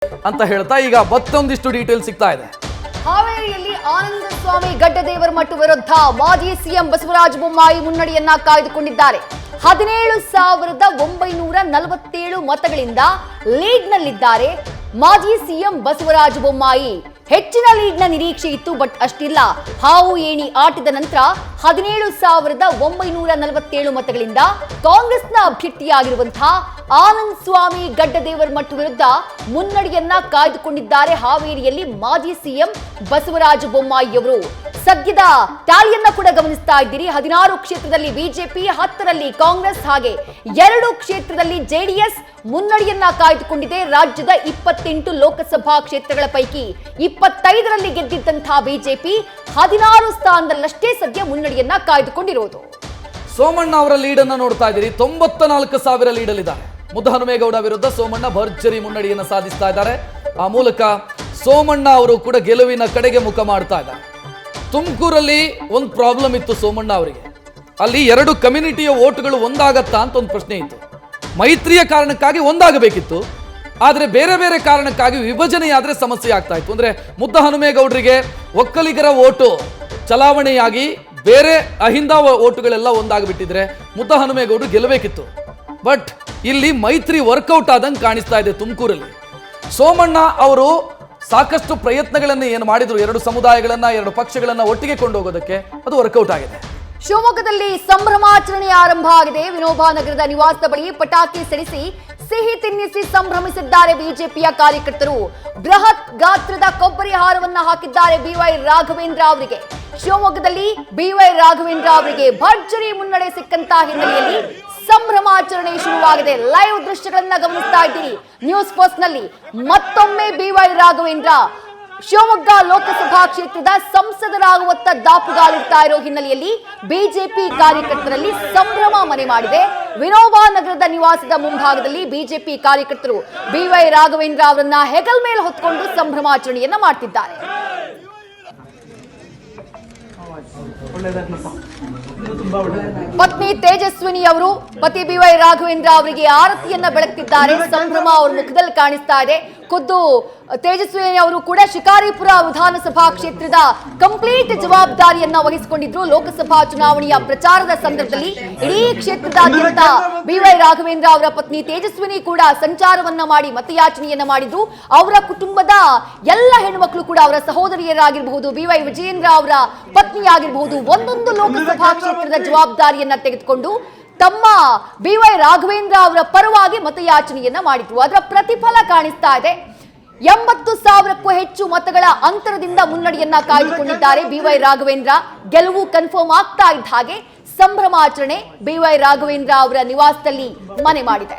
ಅಂತ ಹೇಳ್ತಾ ಈಗ ಮತ್ತೊಂದಿಷ್ಟು ಡೀಟೇಲ್ ಸಿಗ್ತಾ ಇದೆ. ಹಾವೇರಿಯಲ್ಲಿ ಆನಂದ ಸ್ವಾಮಿ ಗಡ್ಡದೇವರಮಠ ವಿರುದ್ಧ ಮಾಜಿ ಸಿಎಂ ಬಸವರಾಜ ಬೊಮ್ಮಾಯಿ ಮುನ್ನಡೆಯನ್ನ ಕಾಯ್ದುಕೊಂಡಿದ್ದಾರೆ. 17,947 ಮತಗಳಿಂದ ಲೀಡ್ನಲ್ಲಿದ್ದಾರೆ ಮಾಜಿ ಸಿಎಂ ಬಸವರಾಜ ಬೊಮ್ಮಾಯಿ. ಹೆಚ್ಚಿನ ಲೀಡ್ನ ನಿರೀಕ್ಷೆ ಇತ್ತು, ಬಟ್ ಅಷ್ಟಿಲ್ಲ. ಹಾವು ಏಣಿ ಆಟದ ನಂತರ 17,947 ಮತಗಳಿಂದ ಕಾಂಗ್ರೆಸ್ನ ಅಭ್ಯರ್ಥಿಯಾಗಿರುವಂತಹ ಆನಂದ್ ಸ್ವಾಮಿ ಗಡ್ಡದೇವರಮಠ ವಿರುದ್ಧ ಮುನ್ನಡೆಯನ್ನ ಕಾಯ್ದುಕೊಂಡಿದ್ದಾರೆ ಹಾವೇರಿಯಲ್ಲಿ ಮಾಜಿ ಸಿಎಂ ಬಸವರಾಜ ಬೊಮ್ಮಾಯಿ ಅವರು. ಸದ್ಯದ ಟ್ಯಾಲಿಯನ್ನ ಕೂಡ ಗಮನಿಸ್ತಾ ಇದ್ದೀರಿ. 16 ಕ್ಷೇತ್ರದಲ್ಲಿ ಬಿಜೆಪಿ, 10ರಲ್ಲಿ ಕಾಂಗ್ರೆಸ್, ಹಾಗೆ 2 ಕ್ಷೇತ್ರದಲ್ಲಿ ಜೆಡಿಎಸ್ ಮುನ್ನಡೆಯನ್ನ ಕಾಯ್ದುಕೊಂಡಿದೆ. ರಾಜ್ಯದ 28 ಲೋಕಸಭಾ ಕ್ಷೇತ್ರಗಳ ಪೈಕಿ 25ರಲ್ಲಿ ಗೆದ್ದಿದ್ದಂತಹ ಬಿಜೆಪಿ 16 ಸ್ಥಾನದಲ್ಲಷ್ಟೇ ಸದ್ಯ ಮುನ್ನಡೆಯನ್ನ ಕಾಯ್ದುಕೊಂಡಿರೋದು. ಸೋಮಣ್ಣ ಅವರ ಲೀಡ್ ಅನ್ನು ನೋಡ್ತಾ ಇದ್ದೀರಿ. 94,000 ಲೀಡಲ್ಲಿದ್ದಾರೆ. ಮುದ್ದಹನುಮೇಗೌಡ ವಿರುದ್ಧ ಸೋಮಣ್ಣ ಭರ್ಜರಿ ಮುನ್ನಡೆಯನ್ನು ಸಾಧಿಸ್ತಾ ಇದ್ದಾರೆ. ಆ ಮೂಲಕ ಸೋಮಣ್ಣ ಅವರು ಕೂಡ ಗೆಲುವಿನ ಕಡೆಗೆ ಮುಖ ಮಾಡ್ತಾ ಇದ್ದಾರೆ. ತುಮಕೂರಲ್ಲಿ ಒಂದು ಪ್ರಾಬ್ಲಮ್ ಇತ್ತು ಸೋಮಣ್ಣ ಅವರಿಗೆ. ಅಲ್ಲಿ 2 ಕಮ್ಯುನಿಟಿಯ ವೋಟ್ಗಳು ಒಂದಾಗತ್ತಾ ಅಂತ ಒಂದು ಪ್ರಶ್ನೆ ಇತ್ತು. ಮೈತ್ರಿಯ ಕಾರಣಕ್ಕಾಗಿ ಒಂದಾಗಬೇಕಿತ್ತು, ಆದರೆ ಬೇರೆ ಬೇರೆ ಕಾರಣಕ್ಕಾಗಿ ವಿಭಜನೆಯಾದರೆ ಸಮಸ್ಯೆ ಆಗ್ತಾ ಇತ್ತು. ಅಂದರೆ ಮುದ್ದಹನುಮೇಗೌಡರಿಗೆ ಒಕ್ಕಲಿಗರ ಓಟು ಚಲಾವಣೆಯಾಗಿ ಬೇರೆ ಅಹಿಂದ ಓಟುಗಳೆಲ್ಲ ಒಂದಾಗಿಬಿಟ್ಟಿದ್ರೆ ಮುದ್ದಹನುಮೇಗೌಡರು ಗೆಲ್ಲಬೇಕಿತ್ತು. ಬಟ್ ಇಲ್ಲಿ ಮೈತ್ರಿ ವರ್ಕೌಟ್ ಆದಂಗೆ ಕಾಣಿಸ್ತಾ ಇದೆ ತುಮಕೂರಲ್ಲಿ. ಸೋಮಣ್ಣ ಅವರು ಸಾಕಷ್ಟು ಪ್ರಯತ್ನಗಳನ್ನು ಏನು ಮಾಡಿದ್ರು, 2 ಸಮುದಾಯಗಳನ್ನ 2 ಪಕ್ಷಗಳನ್ನ ಒಟ್ಟಿಗೆ ಕೊಂಡೋಗೋದಕ್ಕೆ, ಅದು ವರ್ಕೌಟ್ ಆಗಿದೆ. ಶಿವಮೊಗ್ಗದಲ್ಲಿ ಸಂಭ್ರಮಾಚರಣೆ ಆರಂಭ ಆಗಿದೆ. ವಿನೋಬಾ ನಗರದ ನಿವಾಸದ ಬಳಿ ಪಟಾಕಿ ಸಿಡಿಸಿ ಸಿಹಿ ತಿನ್ನಿಸಿ ಸಂಭ್ರಮಿಸಿದ್ದಾರೆ ಬಿಜೆಪಿಯ ಕಾರ್ಯಕರ್ತರು. ಬೃಹತ್ ಗಾತ್ರದ ಕೊಬ್ಬರಿ ಹಾರವನ್ನ ಹಾಕಿದ್ದಾರೆ ಬಿವೈ ರಾಘವೇಂದ್ರ ಅವರಿಗೆ. ಶಿವಮೊಗ್ಗದಲ್ಲಿ ಬಿವೈ ರಾಘವೇಂದ್ರ ಅವರಿಗೆ ಭರ್ಜರಿ ಮುನ್ನಡೆ ಸಿಕ್ಕಂತ ಹಿನ್ನೆಲೆಯಲ್ಲಿ ಸಂಭ್ರಮಾಚರಣೆ ಶುರುವಾಗಿದೆ. ಲೈವ್ ದೃಶ್ಯಗಳನ್ನ ಗಮನಿಸ್ತಾ ಇದ್ದೀರಿ ನ್ಯೂಸ್ ಫಸ್ಟ್ ನಲ್ಲಿ. ಮತ್ತೊಮ್ಮೆ ಬಿವೈ ರಾಘವೇಂದ್ರ ಶಿವಮೊಗ್ಗ ಲೋಕಸಭಾ ಕ್ಷೇತ್ರದ ಸಂಸದರಾಗುವತ್ತ ದಾಪುಗಾಲಿಡ್ತಾ ಇರೋ ಹಿನ್ನೆಲೆಯಲ್ಲಿ ಬಿಜೆಪಿ ಕಾರ್ಯಕರ್ತರಲ್ಲಿ ಸಂಭ್ರಮ ಮನೆ ಮಾಡಿದೆ. ವಿನೋಬಾ ನಗರದ ನಿವಾಸದ ಮುಂಭಾಗದಲ್ಲಿ ಬಿಜೆಪಿ ಕಾರ್ಯಕರ್ತರು ಬಿವೈ ರಾಘವೇಂದ್ರ ಅವರನ್ನ ಹೆಗಲ್ ಮೇಲೆ ಹೊತ್ಕೊಂಡು ಸಂಭ್ರಮಾಚರಣೆಯನ್ನ ಮಾಡ್ತಿದ್ದಾರೆ. ಪತ್ನಿ ತೇಜಸ್ವಿನಿ ಅವರು ಪತಿ ಬಿವೈ ರಾಘವೇಂದ್ರ ಅವರಿಗೆ ಆರತಿಯನ್ನ ಬೆಳಗ್ತಿದ್ದಾರೆ. ಸಂಭ್ರಮ ಅವ್ರ ಮುಖದಲ್ಲಿ ಕಾಣಿಸ್ತಾ ಇದೆ. ಖುದ್ದು ತೇಜಸ್ವಿನಿ ಅವರು ಕೂಡ ಶಿಕಾರಿಪುರ ವಿಧಾನಸಭಾ ಕ್ಷೇತ್ರದ ಕಂಪ್ಲೀಟ್ ಜವಾಬ್ದಾರಿಯನ್ನ ವಹಿಸಿಕೊಂಡಿದ್ರು. ಲೋಕಸಭಾ ಚುನಾವಣೆಯ ಪ್ರಚಾರದ ಸಂದರ್ಭದಲ್ಲಿ ಇಡೀ ಕ್ಷೇತ್ರದಾದ್ಯಂತ ಬಿವೈ ರಾಘವೇಂದ್ರ ಅವರ ಪತ್ನಿ ತೇಜಸ್ವಿನಿ ಕೂಡ ಸಂಚಾರವನ್ನ ಮಾಡಿ ಮತಯಾಚನೆಯನ್ನ ಮಾಡಿದ್ರು. ಅವರ ಕುಟುಂಬದ ಎಲ್ಲ ಹೆಣ್ಮಕ್ಳು ಕೂಡ, ಅವರ ಸಹೋದರಿಯರಾಗಿರಬಹುದು, ಬಿವೈ ವಿಜಯೇಂದ್ರ ಅವರ ಪತ್ನಿ ಆಗಿರಬಹುದು, ಒಂದೊಂದು ಲೋಕಸಭಾ ಕ್ಷೇತ್ರದ ಜವಾಬ್ದಾರಿಯನ್ನ ತೆಗೆದುಕೊಂಡು ತಮ್ಮ ಬಿವೈ ರಾಘವೇಂದ್ರ ಅವರ ಪರವಾಗಿ ಮತಯಾಚನೆಯನ್ನ ಮಾಡಿದ್ರು. ಅದರ ಪ್ರತಿಫಲ ಕಾಣಿಸ್ತಾ ಇದೆ. 80,000ಕ್ಕೂ ಹೆಚ್ಚು ಮತಗಳ ಅಂತರದಿಂದ ಮುನ್ನಡೆಯನ್ನ ಕಾಯ್ದುಕೊಂಡಿದ್ದಾರೆ ಬಿವೈ ರಾಘವೇಂದ್ರ. ಗೆಲುವು ಕನ್ಫರ್ಮ್ ಆಗ್ತಾ ಇದ್ದ ಹಾಗೆ ಸಂಭ್ರಮಾಚರಣೆ ಬಿವೈ ರಾಘವೇಂದ್ರ ಅವರ ನಿವಾಸದಲ್ಲಿ ಮನೆ ಮಾಡಿದೆ.